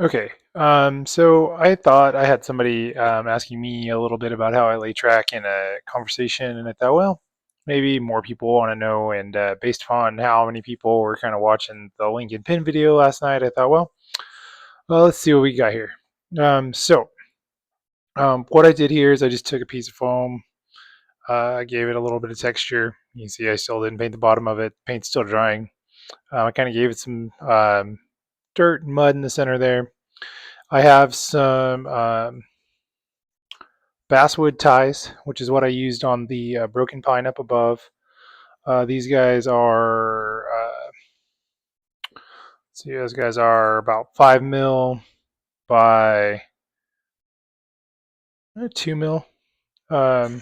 Okay, so I thought I had somebody asking me a little bit about how I lay track in a conversation, and I thought, well, maybe more people want to know. And based upon how many people were kind of watching the Lincoln Pin video last night, I thought, well, let's see what we got here. What I did here is I just took a piece of foam, I gave it a little bit of texture. You can see I still didn't paint the bottom of it. Paint's still drying. I kind of gave it some dirt and mud in the center there. I have some basswood ties, which is what I used on the broken pine up above. These guys are, see, those guys are about 5 mil by 2 mil. Um,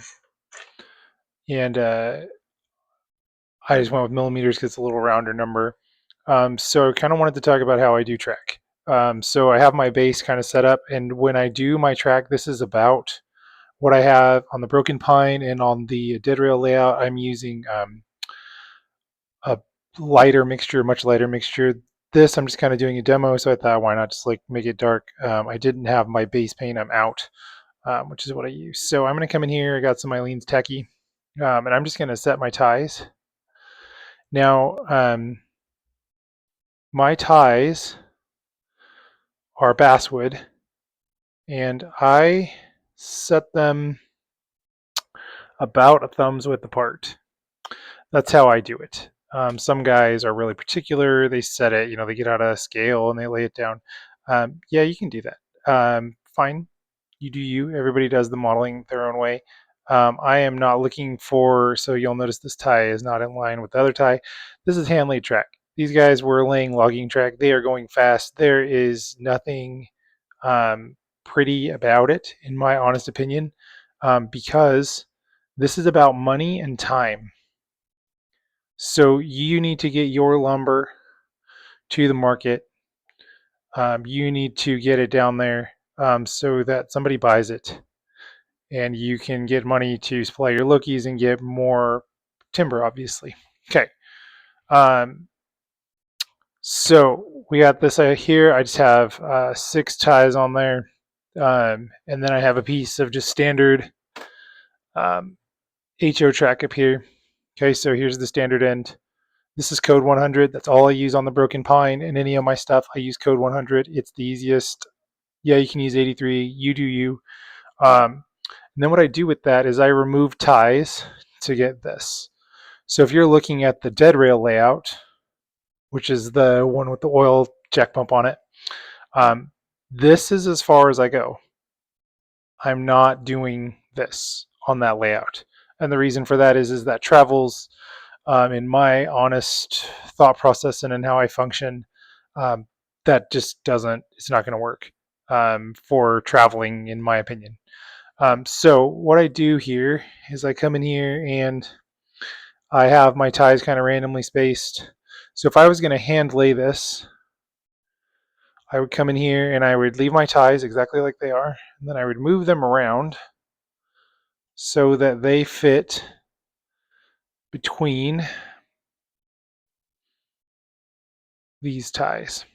and I just went with millimeters because it's a little rounder number. So I kind of wanted to talk about how I do track. So I have my base kind of set up, and when I do my track, this is about what I have on the broken pine, and on the dead rail layout, I'm using a lighter mixture, much lighter mixture. This I'm just kind of doing a demo, so I thought why not just like make it dark. I didn't have my base paint. I'm out, which is what I use. So I'm going to come in here. I got some Eileen's Techie, and I'm just going to set my ties. Now, my ties are basswood, and I set them about a thumb's width apart. That's how I do it. Some guys are really particular. They set it, they get out a scale and they lay it down. Yeah, you can do that. Fine. You do you. Everybody does the modeling their own way. I am not looking for, so you'll notice this tie is not in line with the other tie. This is hand laid track. These guys were laying logging track. They are going fast. There is nothing pretty about it, in my honest opinion, because this is about money and time. So you need to get your lumber to the market. You need to get it down there so that somebody buys it, and you can get money to supply your Lokies and get more timber, obviously. Okay. Um, so we got this here. I just have 6 ties on there, and then I have a piece of just standard um, HO track up here. Okay, so here's the standard end. This is code 100. That's all I use on the broken pine, and any of my stuff I use code 100. It's the easiest. Yeah, you can use 83. You do you. And then what I do with that is I remove ties to get this. So if you're looking at the dead rail layout, which is the one with the oil jack pump on it, um, this is as far as I go. I'm not doing this on that layout. And the reason for that is that travels in my honest thought process and in how I function, um, that just doesn't, it's not going to work for traveling, in my opinion. So what I do here is I come in here and I have my ties kind of randomly spaced. So if I was going to hand lay this, I would come in here and I would leave my ties exactly like they are, and then I would move them around so that they fit between these ties.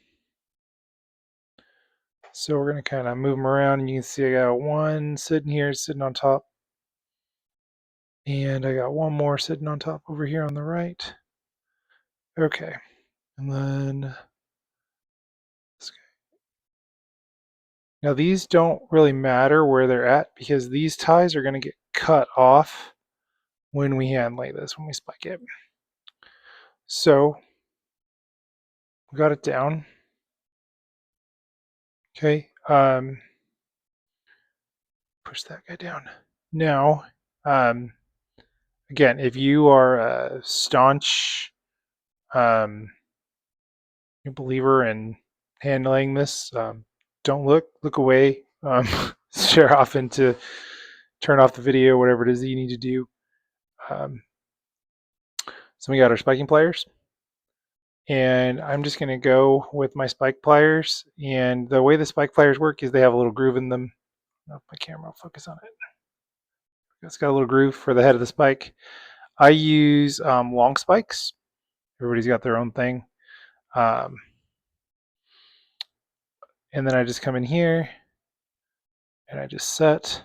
So we're going to kind of move them around, and you can see I got one sitting here, sitting on top. And I got one more sitting on top over here on the right. Okay. And then, now these don't really matter where they're at because these ties are going to get cut off when we hand lay this, when we spike it. So we got it down. Okay. Push that guy down. Now, again, if you are a staunch believer in handling this, don't look away. Share off into turn off the video, whatever it is that you need to do. So we got our spiking pliers, and I'm just going to go with my spike pliers. And the way the spike pliers work is they have a little groove in them. I don't know if my camera will focus on it. It's got a little groove for the head of the spike. I use long spikes. Everybody's got their own thing. Um, And then I just come in here and I just set.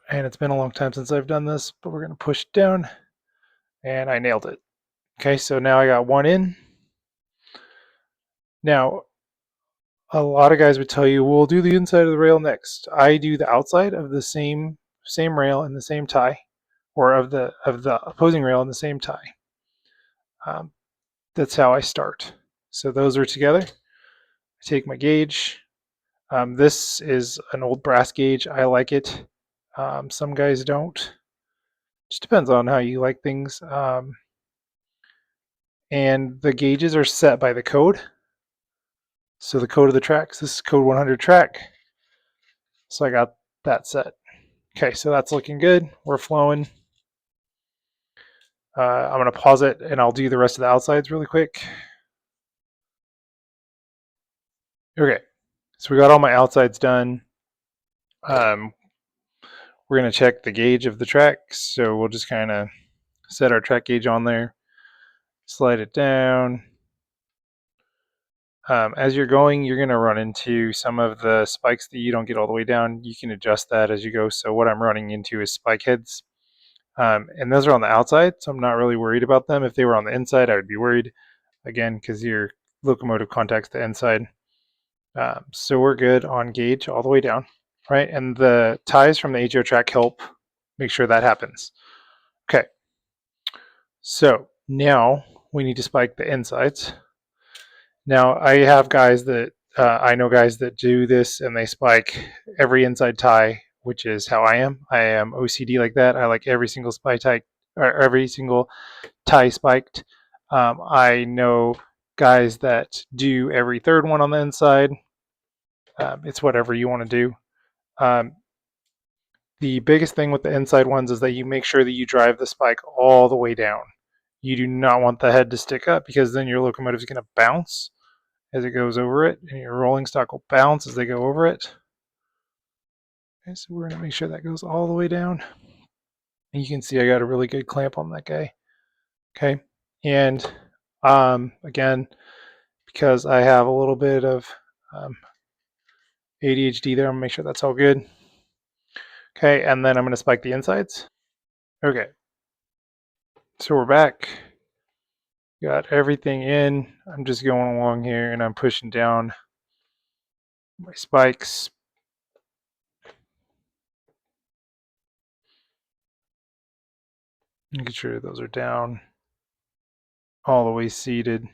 And it's been a long time since I've done this, but we're going to push it down. And I nailed it. Okay, so now I got one in. Now, a lot of guys would tell you, we'll do the inside of the rail next. I do the outside of the same rail in the same tie, or of the opposing rail in the same tie. That's how I start. So those are together. I take my gauge. This is an old brass gauge. I like it. Some guys don't. Just depends on how you like things. And the gauges are set by the code. So the code of the tracks, this is code 100 track. So I got that set. Okay, so that's looking good. We're flowing. I'm going to pause it and I'll do the rest of the outsides really quick. Okay, so we got all my outsides done. We're going to check the gauge of the tracks. So we'll just kind of set our track gauge on there, slide it down. As you're going, you're going to run into some of the spikes that you don't get all the way down. You can adjust that as you go. So what I'm running into is spike heads. And those are on the outside, so I'm not really worried about them. If they were on the inside, I would be worried, again, because your locomotive contacts the inside. So we're good on gauge all the way down, right? And the ties from the HO track help make sure that happens. Okay, so now we need to spike the insides. Now I have guys that, I know guys that do this and they spike every inside tie, which is how I am. I am OCD like that. I like every single spike tie, or every single tie spiked. I know guys that do every third one on the inside. It's whatever you want to do. The biggest thing with the inside ones is that you make sure that you drive the spike all the way down. You do not want the head to stick up because then your locomotive is going to bounce as it goes over it, and your rolling stock will bounce as they go over it. Okay, so we're going to make sure that goes all the way down. And you can see I got a really good clamp on that guy. Okay, and again, because I have a little bit of ADHD there, I'm going to make sure that's all good. Okay, and then I'm going to spike the insides. Okay, so we're back. Got everything in. I'm just going along here and I'm pushing down my spikes. Making sure those are down, all the way seated.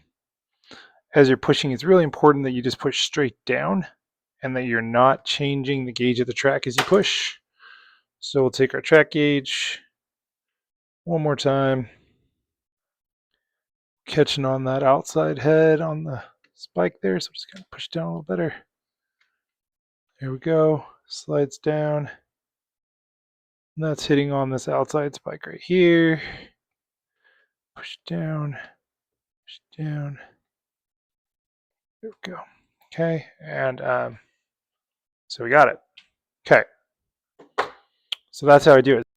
As you're pushing, it's really important that you just push straight down and that you're not changing the gauge of the track as you push. So we'll take our track gauge one more time, catching on that outside head on the spike there. So I'm just going to push down a little better. There we go. Slides down. And that's hitting on this outside spike right here. Push down, push down. There we go. Okay, and so we got it. Okay, so that's how I do it.